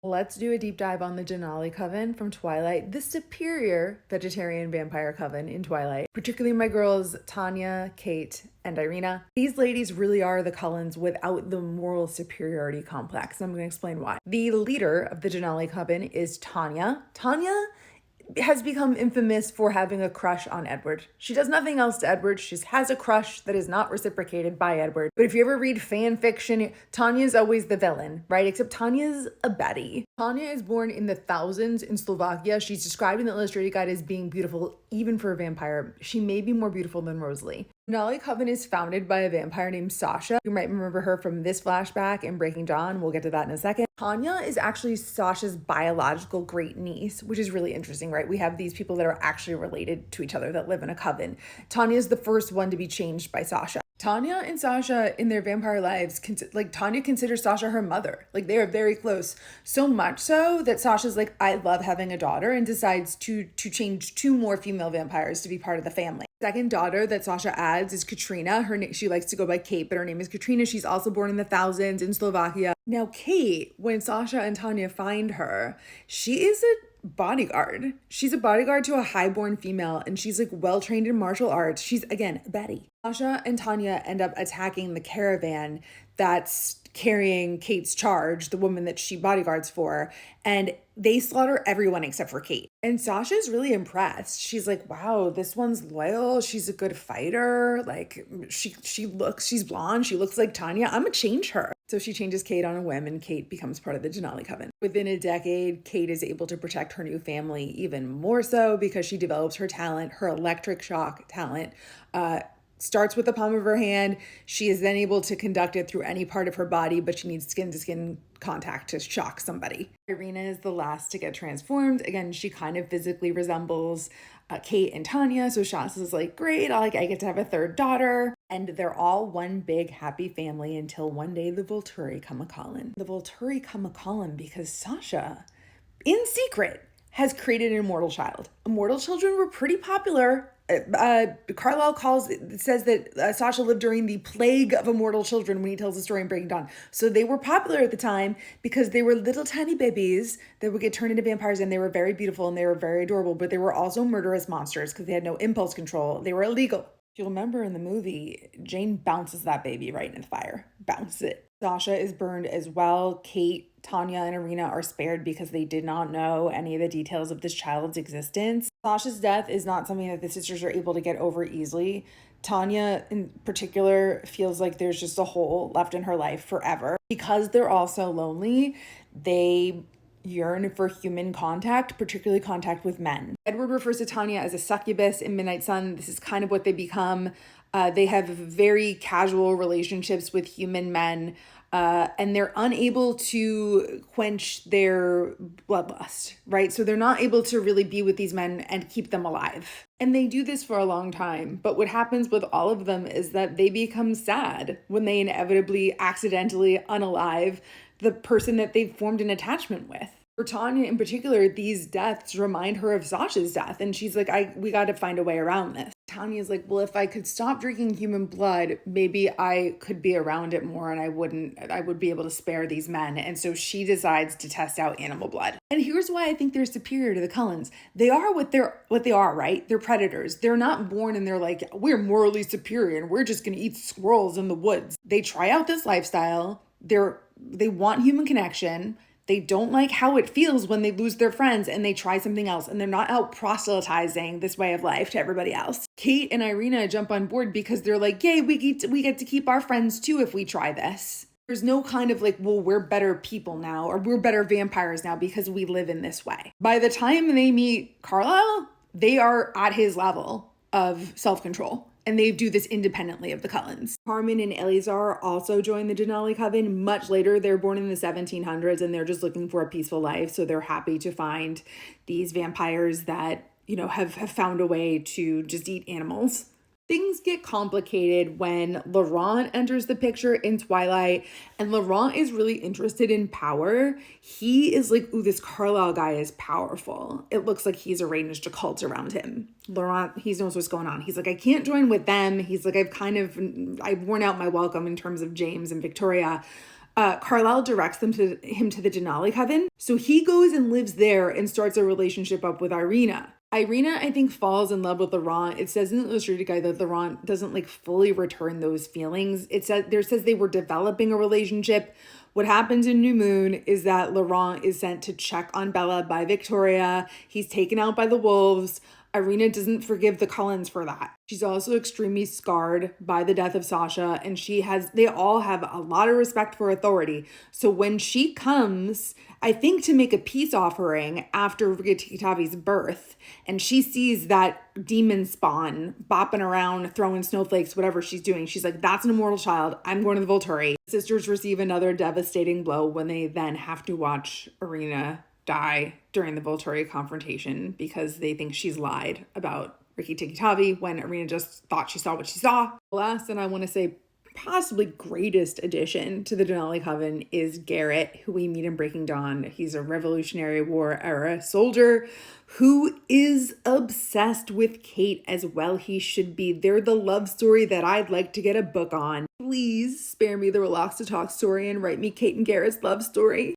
Let's do a deep dive on the Denali Coven from Twilight, the superior vegetarian vampire coven in Twilight, particularly my girls Tanya, Kate, and Irina. These ladies really are the Cullens without the moral superiority complex, and I'm going to explain why. The leader of the Denali Coven is Tanya. Tanya has become infamous for having a crush on Edward. She does nothing else to Edward. She just has a crush that is not reciprocated by Edward. But if you ever read fan fiction, Tanya's always the villain, right? Except Tanya's a baddie. Tanya is born in the thousands in Slovakia. She's described in the illustrated guide as being beautiful, even for a vampire. She may be more beautiful than Rosalie. Denali Coven is founded by a vampire named Sasha. You might remember her from this flashback in Breaking Dawn. We'll get to that in a second. Tanya is actually Sasha's biological great niece, which is really interesting, right? We have these people that are actually related to each other that live in a coven. Tanya is the first one to be changed by Sasha. Tanya and Sasha in their vampire lives, Tanya considers Sasha her mother. Like, they are very close. So much so that Sasha's like, I love having a daughter, and decides to change 2 more female vampires to be part of the family. Second daughter that Sasha adds is Katrina. She likes to go by Kate, but her name is Katrina. She's also born in the thousands in Slovakia. Now, Kate, when Sasha and Tanya find her, she is a bodyguard. She's a bodyguard to a highborn female, and she's like well-trained in martial arts. She's, again, a baddie. Sasha and Tanya end up attacking the caravan that's carrying Kate's charge, the woman that she bodyguards for, and they slaughter everyone except for Kate. And Sasha's really impressed. She's like, wow, this one's loyal. She's a good fighter. Like, she's blonde. She looks like Tanya. I'm gonna change her. So she changes Kate on a whim, and Kate becomes part of the Denali Coven. Within a decade, Kate is able to protect her new family even more so because she develops her talent, her electric shock talent, starts with the palm of her hand. She is then able to conduct it through any part of her body, but she needs skin-to-skin contact to shock somebody. Irina is the last to get transformed. Again, she kind of physically resembles Kate and Tanya, so Shasta's like, great, I get to have a third daughter. And they're all one big happy family until one day the Volturi come a-calling. The Volturi come a-calling because Sasha, in secret, has created an immortal child. Immortal children were pretty popular. Carlisle says that Sasha lived during the plague of immortal children when he tells the story in Breaking Dawn. So they were popular at the time because they were little tiny babies that would get turned into vampires, and they were very beautiful and they were very adorable, but they were also murderous monsters because they had no impulse control. They were illegal. If you'll remember in the movie, Jane bounces that baby right in the fire. Bounces it. Sasha is burned as well. Kate, Tanya, and Irina are spared because they did not know any of the details of this child's existence. Sasha's death is not something that the sisters are able to get over easily. Tanya, in particular, feels like there's just a hole left in her life forever. Because they're all so lonely, they yearn for human contact, particularly contact with men. Edward refers to Tanya as a succubus in Midnight Sun. This is kind of what they become. They have very casual relationships with human men, and they're unable to quench their bloodlust, right? So they're not able to really be with these men and keep them alive. And they do this for a long time. But what happens with all of them is that they become sad when they inevitably accidentally unalive the person that they've formed an attachment with. For Tanya in particular, these deaths remind her of Sasha's death. And she's like, we got to find a way around this. Tanya's like, well, if I could stop drinking human blood, maybe I could be around it more and I would be able to spare these men. And so she decides to test out animal blood. And here's why I think they're superior to the Cullens. They are what they are, right? They're predators. They're not born and they're like, we're morally superior and we're just going to eat squirrels in the woods. They try out this lifestyle. They want human connection. They don't like how it feels when they lose their friends and they try something else, and they're not out proselytizing this way of life to everybody else. Kate and Irina jump on board because they're like, yay, we get to keep our friends too if we try this. There's no kind of like, well, we're better people now, or we're better vampires now because we live in this way. By the time they meet Carlisle, they are at his level of self-control. And they do this independently of the Cullens. Carmen and Eleazar also join the Denali Coven much later. They're born in the 1700s and they're just looking for a peaceful life. So they're happy to find these vampires that, have found a way to just eat animals. Things get complicated when Laurent enters the picture in Twilight, and Laurent is really interested in power. He is like, ooh, this Carlisle guy is powerful. It looks like he's arranged a cult around him. Laurent, he knows what's going on. He's like, I can't join with them. He's like, I've worn out my welcome in terms of James and Victoria. Carlisle directs him to the Denali Coven. So he goes and lives there and starts a relationship up with Irina. Irina, I think, falls in love with Laurent. It says in the illustrated guide that Laurent doesn't like fully return those feelings. It says they were developing a relationship. What happens in New Moon is that Laurent is sent to check on Bella by Victoria. He's taken out by the wolves. Irina doesn't forgive the Cullens for that. She's also extremely scarred by the death of Sasha, and they all have a lot of respect for authority. So when she comes, I think to make a peace offering after Rikki-Tikki-Tavi's birth, and she sees that demon spawn bopping around, throwing snowflakes, whatever she's doing, she's like, that's an immortal child. I'm going to the Volturi. Sisters receive another devastating blow when they then have to watch Irina die during the Volturi confrontation because they think she's lied about Rikki-Tikki-Tavi when Irina just thought she saw what she saw. Last, and I want to say possibly greatest addition to the Denali Coven is Garrett, who we meet in Breaking Dawn. He's a Revolutionary War era soldier who is obsessed with Kate, as well he should be. They're the love story that I'd like to get a book on. Please spare me the Relax to Talk story and write me Kate and Garrett's love story.